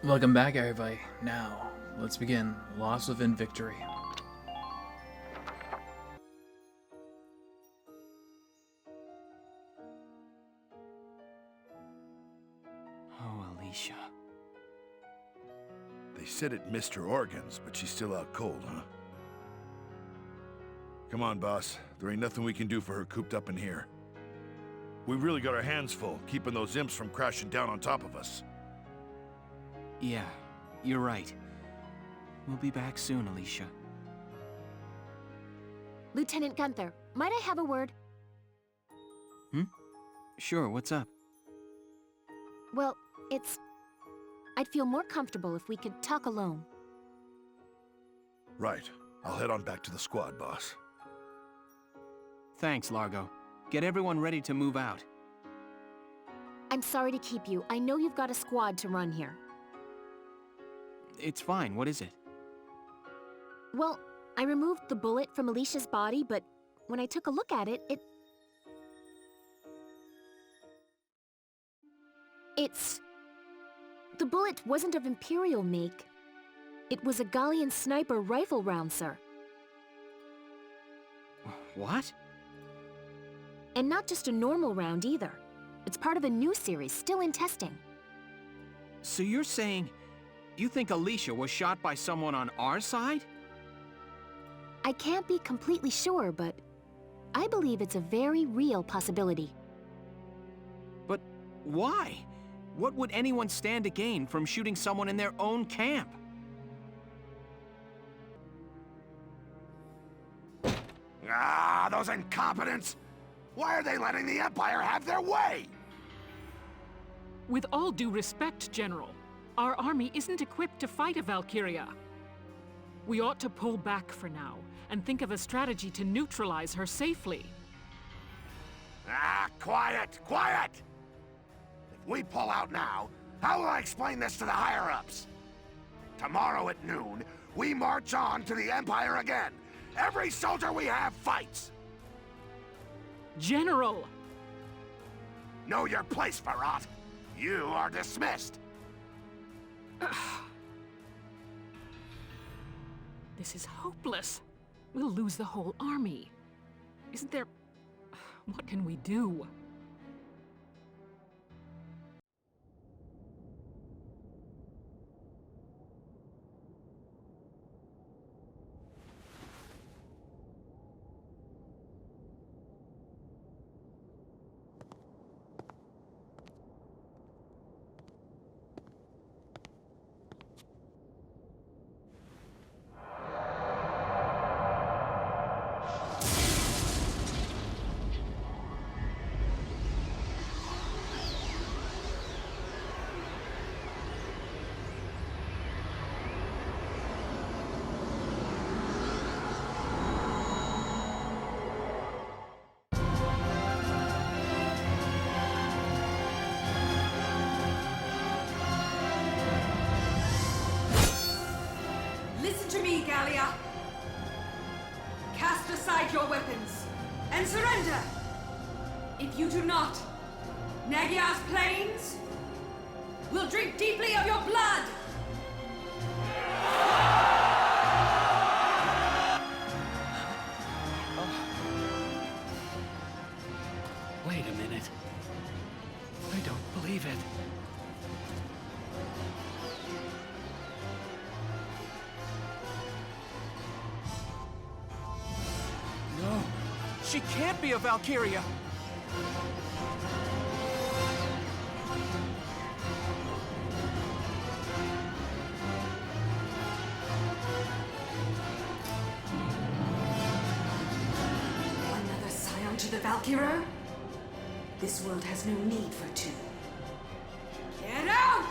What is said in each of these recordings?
Welcome back, everybody. Now, let's begin. Loss within victory. Oh, Alicia. They said it missed her organs, but she's still out cold, huh? Come on, boss. There ain't nothing we can do for her cooped up in here. We've really got our hands full, keeping those imps from crashing down on top of us. Yeah, you're right. We'll be back soon, Alicia. Lieutenant Gunther, might I have a word? Sure, what's up? Well, I'd feel more comfortable if we could talk alone. Right. I'll head on back to the squad, boss. Thanks, Largo. Get everyone ready to move out. I'm sorry to keep you. I know you've got a squad to run here. It's fine, what is it? Well, I removed the bullet from Alicia's body, but when I took a look at it, The bullet wasn't of Imperial make. It was a Gallian sniper rifle round, sir. What? And not just a normal round either. It's part of a new series, still in testing. So you're saying you think Alicia was shot by someone on our side? I can't be completely sure, but I believe it's a very real possibility. But why? What would anyone stand to gain from shooting someone in their own camp? Ah, those incompetents! Why are they letting the Empire have their way? With all due respect, General, our army isn't equipped to fight a Valkyria. We ought to pull back for now and think of a strategy to neutralize her safely. Ah, quiet! Quiet! If we pull out now, how will I explain this to the higher-ups? Tomorrow at noon, we march on to the Empire again. Every soldier we have fights. General! Know your place, Farrat. You are dismissed. This is hopeless. We'll lose the whole army. Isn't there... What can we do? Listen to me, Gallia. Cast aside your weapons and surrender. If you do not, Naggiar's plains will drink deeply of your blood. Wait a minute. I don't believe it. No, she can't be a Valkyria! Another scion to the Valkyria? This world has no need for two. Get out!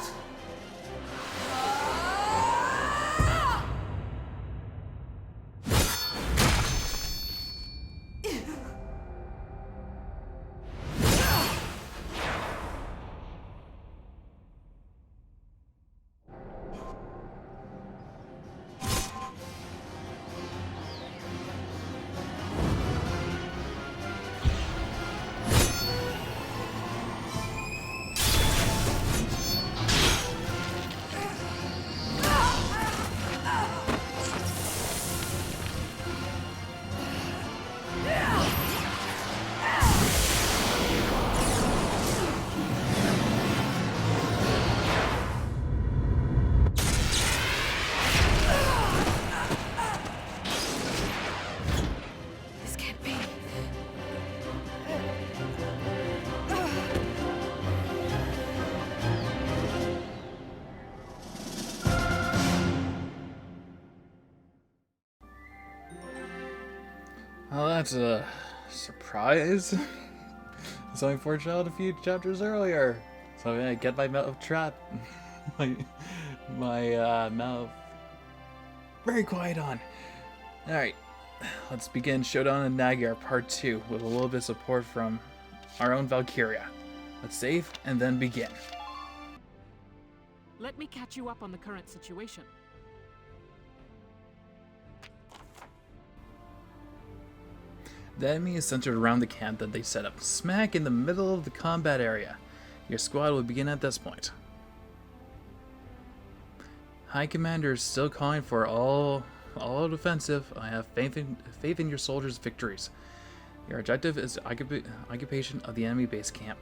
Well, that's a surprise. Something foreshadowed a few chapters earlier. So I'm gonna get my mouth trap, my mouth very quiet on. All right, let's begin Showdown in Naggiar Part 2 with a little bit of support from our own Valkyria. Let's save and then begin. Let me catch you up on the current situation. The enemy is centered around the camp that they set up, smack in the middle of the combat area. Your squad will begin at this point. High Commander is still calling for all-out offensive. I have faith in your soldiers' victories. Your objective is occupation of the enemy base camp.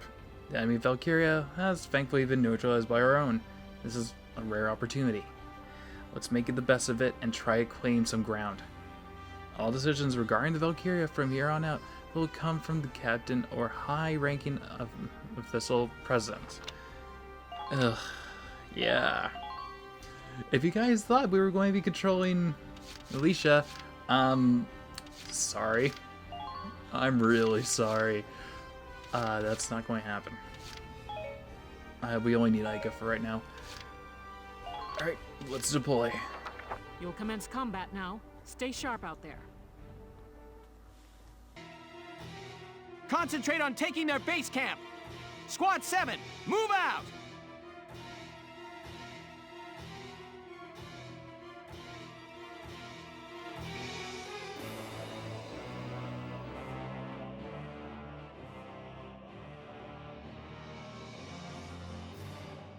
The enemy Valkyria has thankfully been neutralized by our own. This is a rare opportunity. Let's make it the best of it and try to claim some ground. All decisions regarding the Valkyria from here on out will come from the captain or high-ranking official president. Ugh, yeah. If you guys thought we were going to be controlling Alicia, sorry. I'm really sorry. That's not going to happen. We only need Ica for right now. Alright, let's deploy. You'll commence combat now. Stay sharp out there. Concentrate on taking their base camp! Squad 7, move out!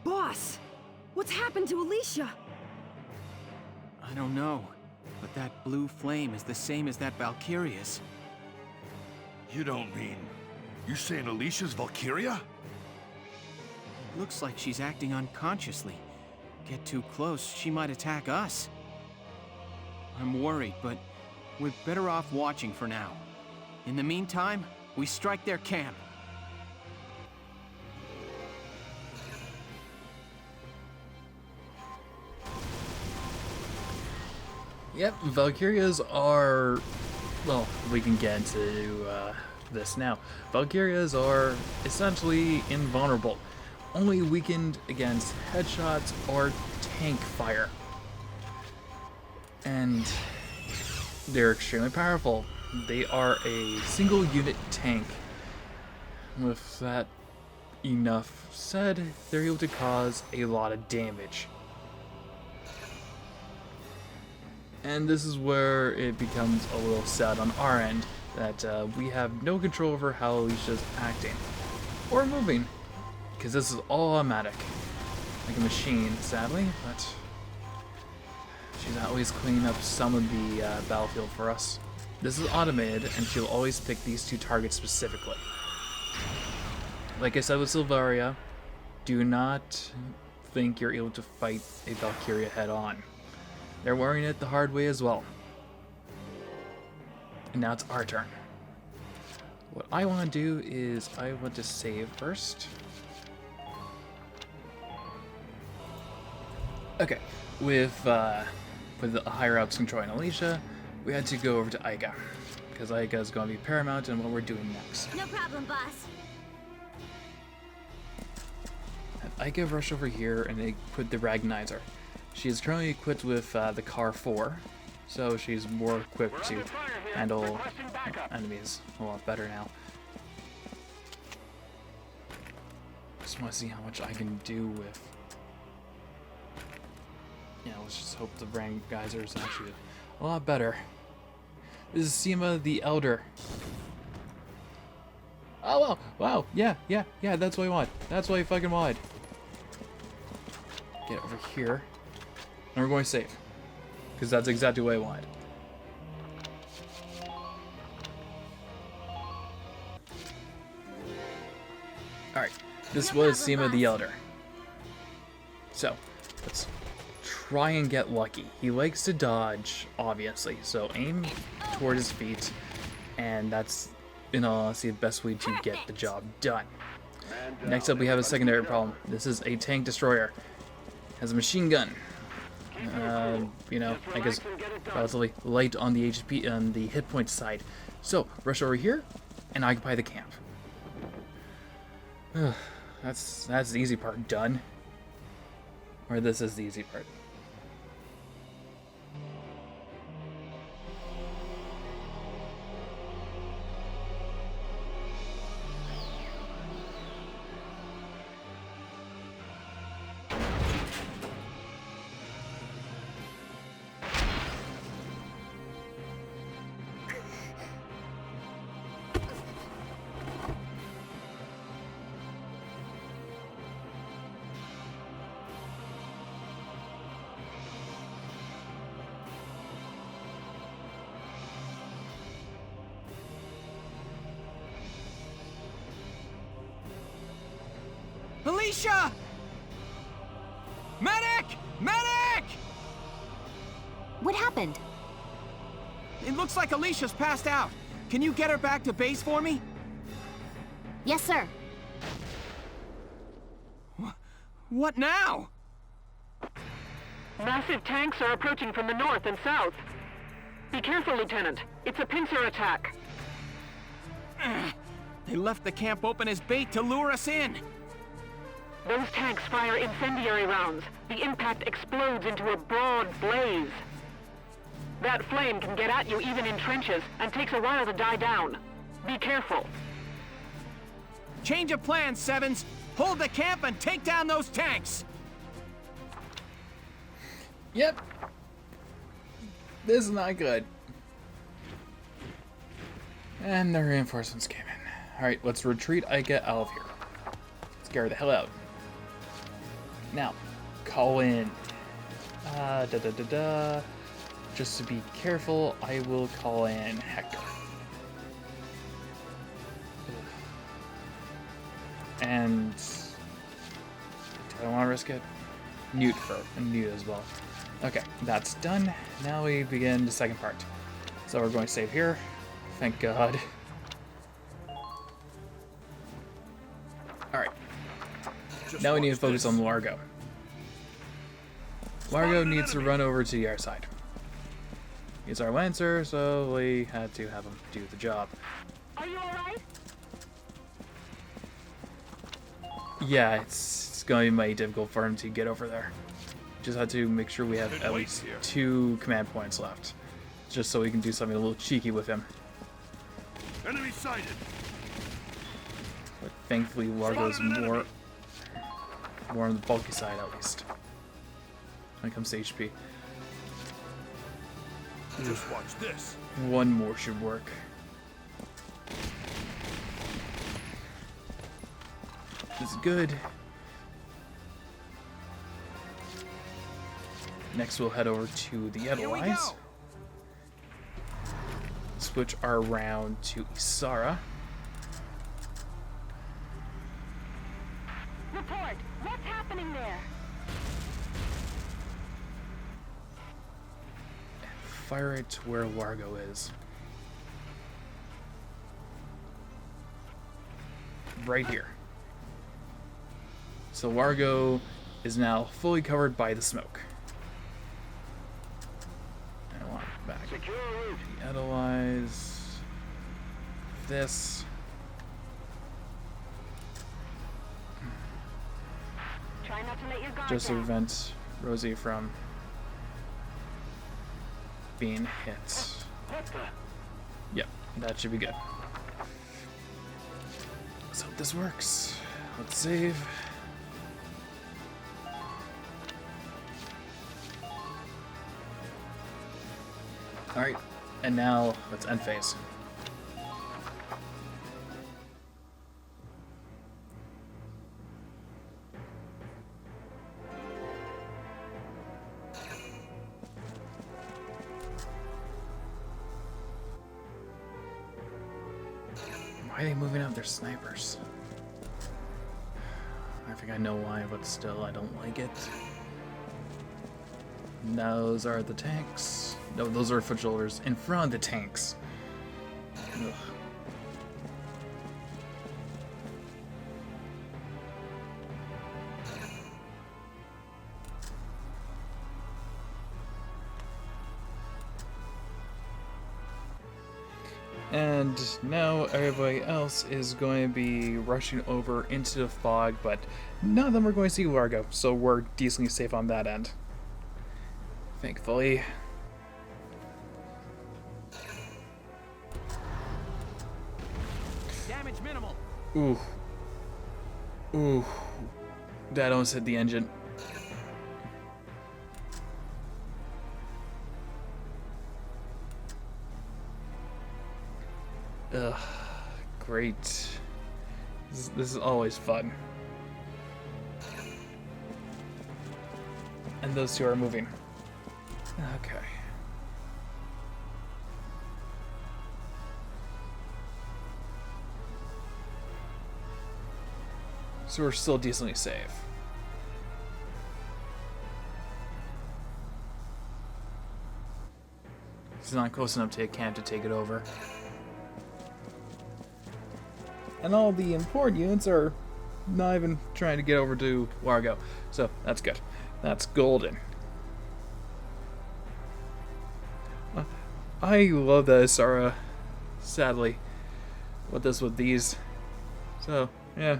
Boss! What's happened to Alicia? I don't know, but that blue flame is the same as that Valkyria's. You don't mean... You saying Alicia's Valkyria? Looks like she's acting unconsciously. Get too close, she might attack us. I'm worried, but we're better off watching for now. In the meantime, we strike their camp. Yep, Valkyrias are... Well, we can get into this now. Valkyrias are essentially invulnerable, only weakened against headshots or tank fire. And they're extremely powerful. They are a single unit tank. With that enough said, they're able to cause a lot of damage. And this is where it becomes a little sad on our end, that we have no control over how Alicia's acting, or moving, because this is all automatic, like a machine, sadly, but she's always cleaning up some of the battlefield for us. This is automated, and she'll always pick these two targets specifically. Like I said with Silvaria, do not think you're able to fight a Valkyria head-on. They're wearing it the hard way as well. And now it's our turn. What I want to do is I want to save first. Okay, with the higher ups controlling Alicia, we had to go over to Ica, because Ica is going to be paramount in what we're doing next. No problem, boss. Have Ica rush over here and they put the Ragnizer. She is currently equipped with the Car 4, so she's more equipped to handle enemies a lot better now. Just want to see how much I can do with... Yeah, let's just hope the Ragnizer is actually a lot better. This is Seema the Elder. Oh, wow, yeah, that's what I want. That's what I fucking want. Get over here. And we're going to save, because that's exactly what I wanted. Alright, this was Seema the Elder. So, let's try and get lucky. He likes to dodge, obviously, so aim toward his feet, and that's, in all honesty, the best way to get the job done. Next up, we have a secondary problem. This is a tank destroyer. Has a machine gun. you know, I guess relatively light on the HP on the hit point side. So rush over here and occupy the camp. That's the easy part done. Or this is the easy part. Alicia! Medic! Medic! What happened? It looks like Alicia's passed out. Can you get her back to base for me? Yes, sir. What now? Massive tanks are approaching from the north and south. Be careful, Lieutenant. It's a pincer attack. They left the camp open as bait to lure us in. Those tanks fire incendiary rounds. The impact explodes into a broad blaze. That flame can get at you even in trenches and takes a while to die down. Be careful. Change of plans, Sevens. Hold the camp and take down those tanks. Yep. This is not good. And the reinforcements came in. Alright, let's retreat. I get out of here. Scare the hell out. Now, call in. Just to be careful, I will call in Hector. And do I want to risk it? Newt as well. Okay, that's done. Now we begin the second part. So we're going to save here. Thank God. Alright. Now we need to focus on Largo. Largo needs to run over to our side. He's our Lancer, so we had to have him do the job. Are you alright? Yeah, it's going to be mighty difficult for him to get over there. Just had to make sure we have at least 2 command points left. Just so we can do something a little cheeky with him. Enemy sighted. But thankfully Largo's more on the bulky side at least. When it comes to HP. Just watch this. One more should work. This is good. Next we'll head over to the Edelweiss. Switch our round to Isara. Report! What's happening there? Fire it to where Largo is. Right here. So Largo is now fully covered by the smoke. I want it back. The Edelweiss. This. Try not to let your guard Just to down. prevent Rosie from being hit. Yep, that should be good. Let's hope this works. Let's save. Alright, and now let's end phase. Why are they moving out their snipers? I think I know why, but still, I don't like it. Those are the tanks. No, those are foot shoulders in front of the tanks. Ugh. And now everybody else is going to be rushing over into the fog, but none of them are going to see Largo, so we're decently safe on that end. Thankfully. Damage minimal. Ooh. Ooh. That almost hit the engine. Ugh. Great. This is always fun. And those two are moving. Okay. So we're still decently safe. It's not close enough to a camp to take it over. And all the important units are not even trying to get over to Largo. So that's good. That's golden. I love that Asara, sadly, what does with these. So, yeah.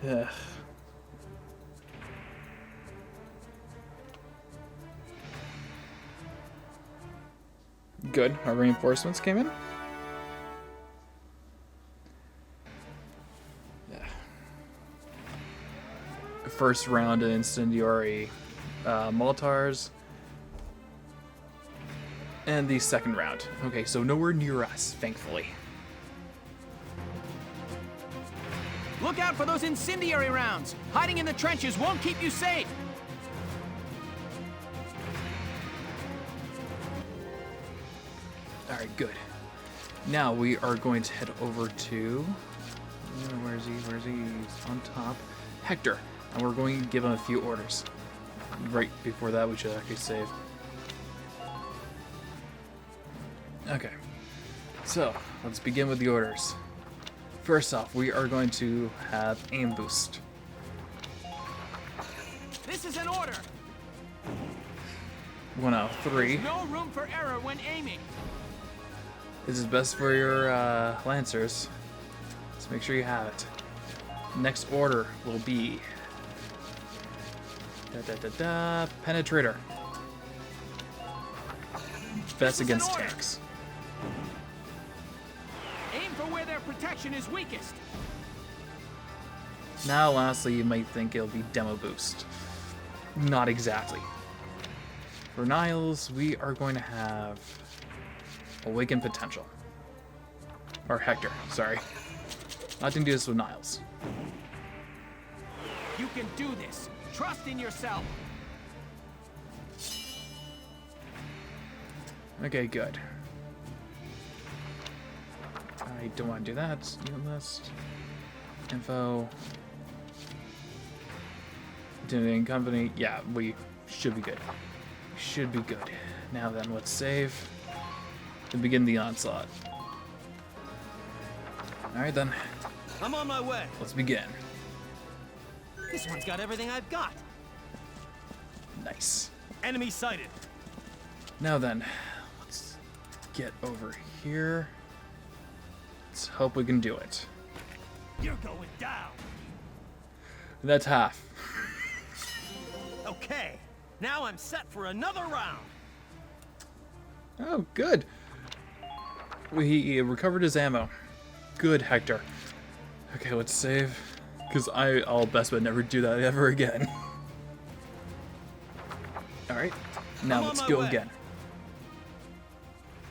Ugh. Good. Our reinforcements came in. Yeah. First round of incendiary Molotars. And the second round. Okay, so nowhere near us, thankfully. Look out for those incendiary rounds! Hiding in the trenches won't keep you safe! Alright, good. Now we are going to head over to... Where is he? Where is he? He's on top. Hector. And we're going to give him a few orders. Right before that, we should actually save. Okay. So, let's begin with the orders. First off, we are going to have aim boost. This is an order! 1 out of 3. There's no room for error when aiming! This is best for your Lancers. Let's make sure you have it. Next order will be... Penetrator. Best against tanks. Aim for where their protection is weakest. Now, lastly, you might think it'll be Demo Boost. Not exactly. For Niles, we are going to have Awaken Potential. Or Hector, sorry. Not to do this with Niles. You can do this. Trust in yourself. Okay, good. I don't want to do that. Unit list. Info. Intimidating company. Yeah, we should be good. Should be good. Now then, let's save. And begin the onslaught. Alright then. I'm on my way. Let's begin. This one's got everything I've got. Nice. Enemy sighted. Now then, let's get over here. Let's hope we can do it. You're going down. That's half. Okay, now I'm set for another round. Oh, good. He recovered his ammo. Good, Hector. Okay, let's save. Because I'll best bet never do that ever again. Alright, now let's go again.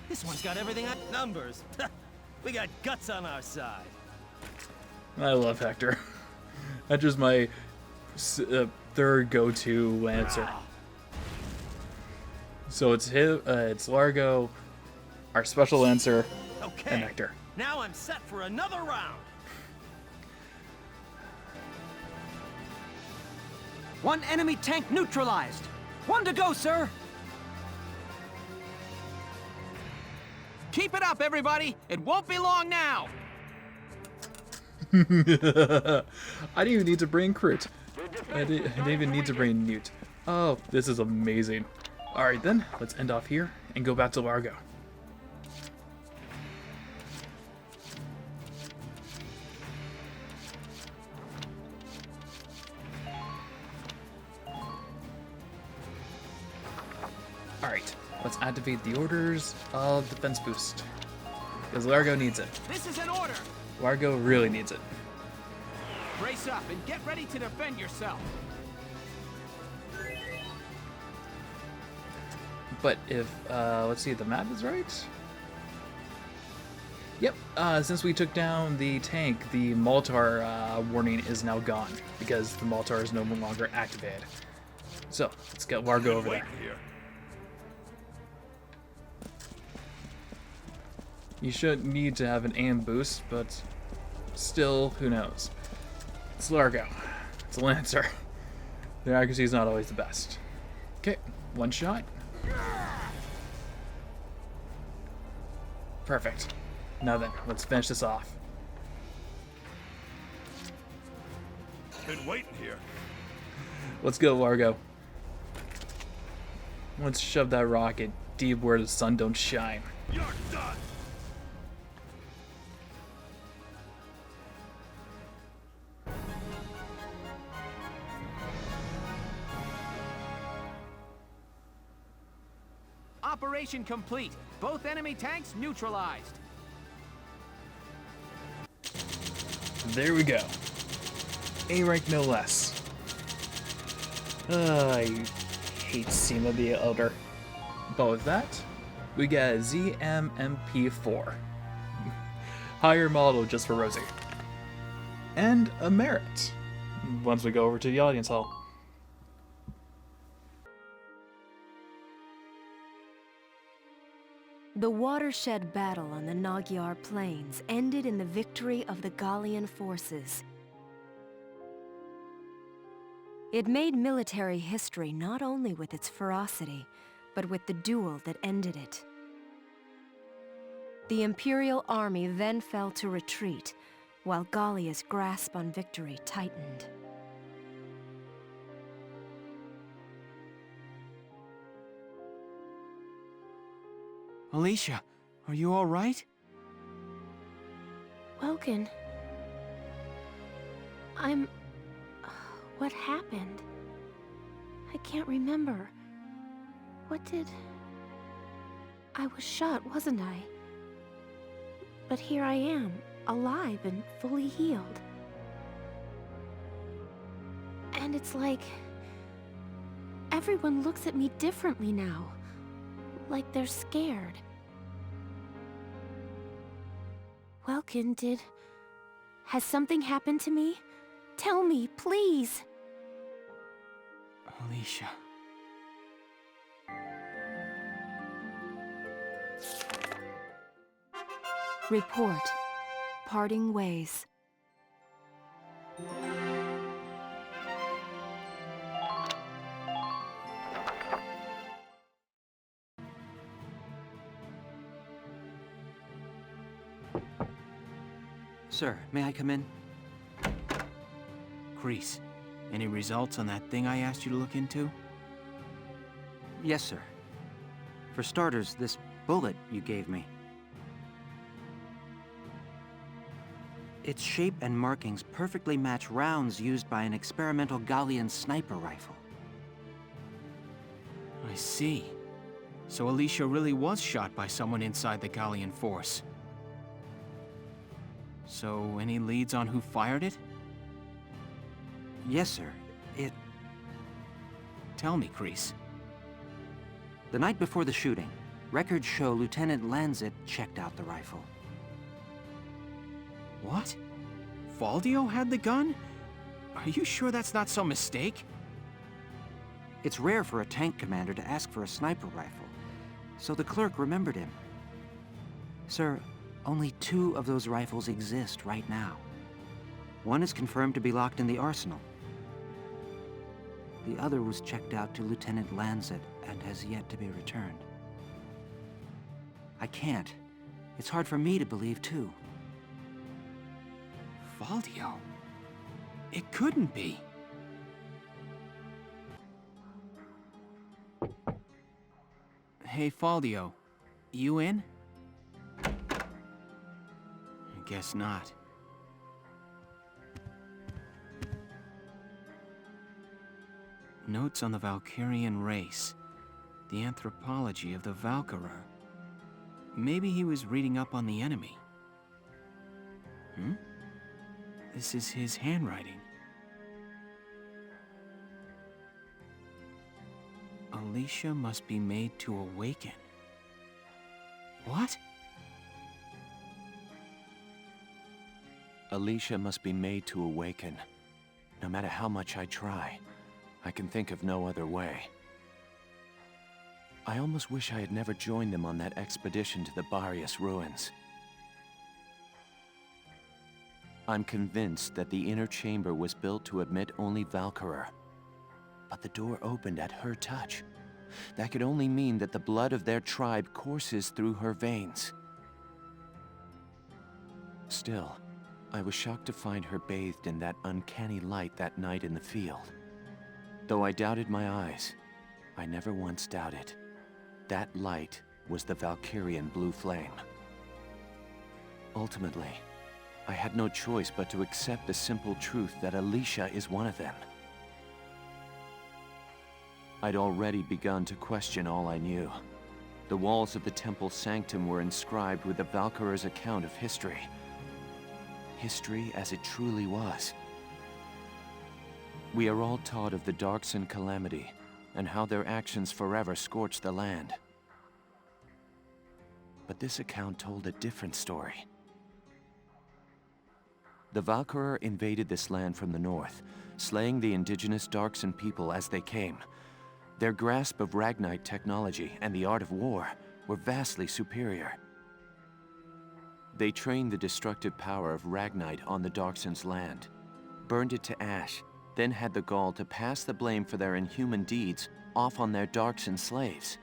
This one's got everything I... Numbers. We got guts on our side. I love Hector. Hector's my third go-to Lancer. So it's it's Largo, our special Lancer, and Hector. Now I'm set for another round. One enemy tank neutralized. One to go, sir. Keep it up, everybody! It won't be long now! I didn't even need to bring Crit. I didn't even need to bring Newt. Oh, this is amazing. Alright then, let's end off here and go back to Largo. Alright, let's activate the orders of defense boost. Because Largo needs it. This is an order! Largo really needs it. Brace up and get ready to defend yourself. But if, let's see, the map is right? Yep, since we took down the tank, the Moltar warning is now gone, because the Moltar is no longer activated. So, let's get Largo over there. You shouldn't need to have an aim boost, but still, who knows? It's Largo. It's a Lancer. Their accuracy is not always the best. Okay, one shot. Perfect. Now then, let's finish this off. Been waiting here. Let's go, Largo. Let's shove that rocket deep where the sun don't shine. You're done. Operation complete. Both enemy tanks neutralized. There we go. A rank no less. I hate Seema the Elder. But with that, we got a ZMMP4. Higher model just for Rosie. And a merit. Once we go over to the audience hall. The watershed battle on the Naggiar plains ended in the victory of the Gallian forces. It made military history not only with its ferocity, but with the duel that ended it. The Imperial army then fell to retreat, while Gallia's grasp on victory tightened. Alicia, are you all right? Welkin. What happened? I can't remember. I was shot, wasn't I? But here I am, alive and fully healed. And it's like... everyone looks at me differently now. Like they're scared. Welkin, has something happened to me? Tell me, please! Alicia. Report. Parting ways. Sir, may I come in? Kreese, any results on that thing I asked you to look into? Yes, sir. For starters, this bullet you gave me. Its shape and markings perfectly match rounds used by an experimental Gallian sniper rifle. I see. So Alicia really was shot by someone inside the Gallian force. So, any leads on who fired it? Yes, sir. Tell me, Kreese. The night before the shooting, records show Lieutenant Lanzet checked out the rifle. What? Faldio had the gun? Are you sure that's not some mistake? It's rare for a tank commander to ask for a sniper rifle, so the clerk remembered him. Sir, only 2 of those rifles exist right now. One is confirmed to be locked in the arsenal. The other was checked out to Lieutenant Lanzet and has yet to be returned. I can't, It's hard for me to believe, too. Valdio? It couldn't be. Hey, Faldio. You in? I guess not. Notes on the Valkyrian race. The anthropology of the Valkyra. Maybe he was reading up on the enemy. This is his handwriting. Alicia must be made to awaken. What? Alicia must be made to awaken. No matter how much I try, I can think of no other way. I almost wish I had never joined them on that expedition to the Barrius ruins. I'm convinced that the inner chamber was built to admit only Valkyria. But the door opened at her touch. That could only mean that the blood of their tribe courses through her veins. Still, I was shocked to find her bathed in that uncanny light that night in the field. Though I doubted my eyes, I never once doubted. That light was the Valkyrian blue flame. Ultimately, I had no choice but to accept the simple truth that Alicia is one of them. I'd already begun to question all I knew. The walls of the temple sanctum were inscribed with the Valkyria's account of history. History as it truly was. We are all taught of the Darkson calamity, and how their actions forever scorched the land. But this account told a different story. The Valkyria invaded this land from the north, slaying the indigenous Darkson people as they came. Their grasp of Ragnite technology and the art of war were vastly superior. They trained the destructive power of Ragnite on the Darkson's land, burned it to ash, then had the gall to pass the blame for their inhuman deeds off on their Darkson slaves.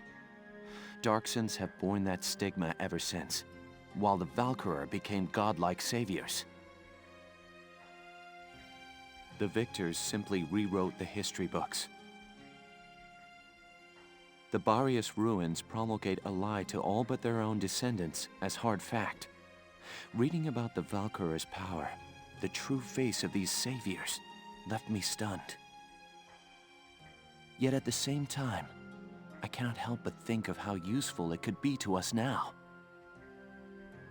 Darksons have borne that stigma ever since, while the Valkyria became godlike saviors. The victors simply rewrote the history books. The Barrius ruins promulgate a lie to all but their own descendants as hard fact. Reading about the Valkyria's power, the true face of these saviors, left me stunned. Yet at the same time, I cannot help but think of how useful it could be to us now.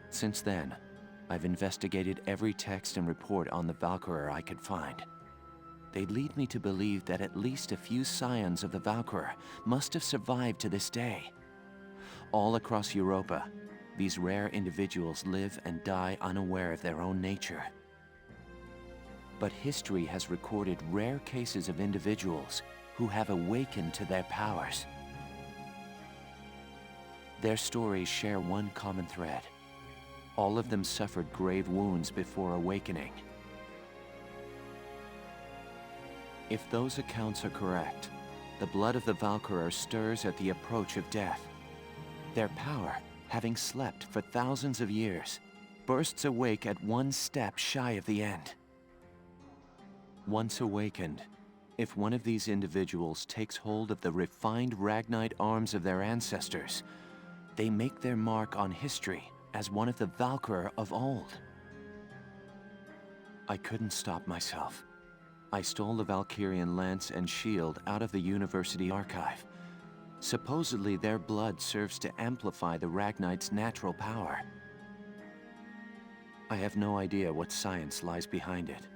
Since then, I've investigated every text and report on the Valkyria I could find. They lead me to believe that at least a few scions of the Valkyria must have survived to this day. All across Europa, these rare individuals live and die unaware of their own nature. But history has recorded rare cases of individuals who have awakened to their powers. Their stories share one common thread. All of them suffered grave wounds before awakening. If those accounts are correct, the blood of the Valkyria stirs at the approach of death. Their power, having slept for thousands of years, bursts awake at one step shy of the end. Once awakened, if one of these individuals takes hold of the refined Ragnite arms of their ancestors, they make their mark on history as one of the Valkyria of old. I couldn't stop myself. I stole the Valkyrian lance and shield out of the university archive. Supposedly their blood serves to amplify the Ragnite's natural power. I have no idea what science lies behind it.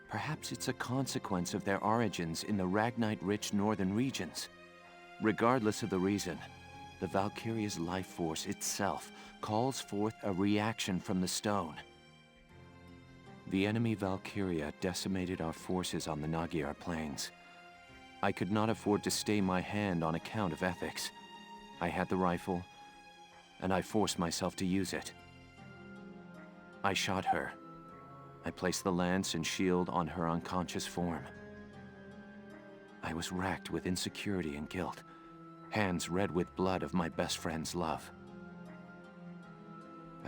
Perhaps it's a consequence of their origins in the Ragnite-rich northern regions. Regardless of the reason, the Valkyria's life force itself calls forth a reaction from the stone. The enemy Valkyria decimated our forces on the Naggiar plains. I could not afford to stay my hand on account of ethics. I had the rifle, and I forced myself to use it. I shot her. I placed the lance and shield on her unconscious form. I was racked with insecurity and guilt, hands red with blood of my best friend's love.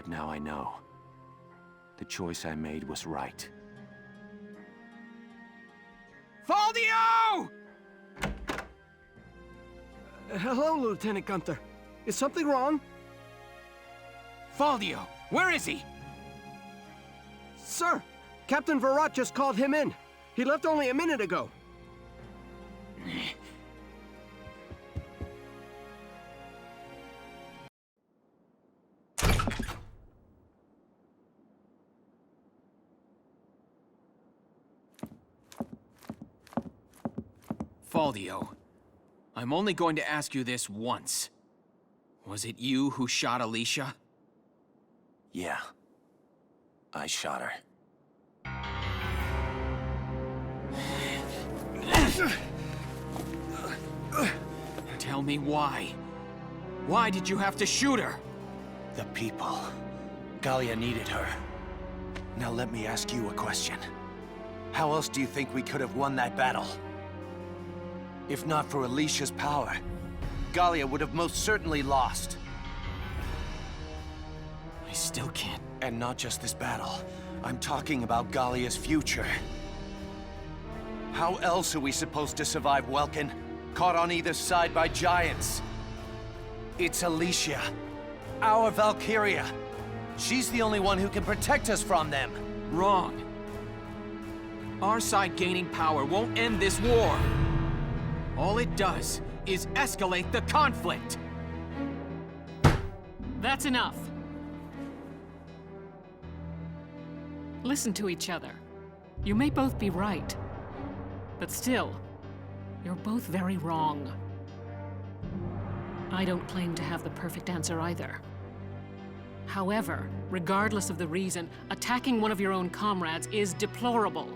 But now I know. The choice I made was right. Faldio! Hello, Lieutenant Gunther. Is something wrong? Faldio, where is he? Sir, Captain Virat just called him in. He left only a minute ago. Faldio, I'm only going to ask you this once. Was it you who shot Alicia? Yeah. I shot her. Tell me why. Why did you have to shoot her? The people. Gallia needed her. Now let me ask you a question. How else do you think we could have won that battle? If not for Alicia's power, Gallia would have most certainly lost. I still can't. And not just this battle. I'm talking about Gallia's future. How else are we supposed to survive Welkin, caught on either side by giants? It's Alicia, our Valkyria. She's the only one who can protect us from them. Wrong. Our side gaining power won't end this war. All it does is escalate the conflict. That's enough. Listen to each other. You may both be right, but still, you're both very wrong. I don't claim to have the perfect answer either. However, regardless of the reason, attacking one of your own comrades is deplorable.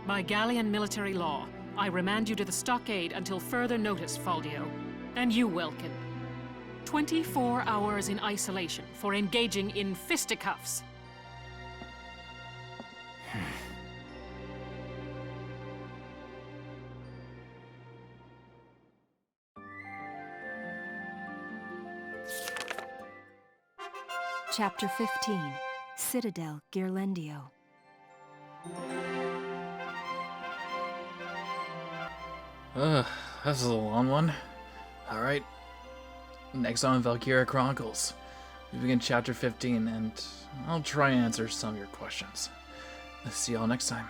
By Gallian military law, I remand you to the stockade until further notice, Faldio. And you, Welkin. 24 hours in isolation for engaging in fisticuffs. Chapter 15, Citadel Ghirlandaio. This is a long one. Alright. Next on Valkyria Chronicles. We begin chapter 15, and I'll try and answer some of your questions. See y'all next time.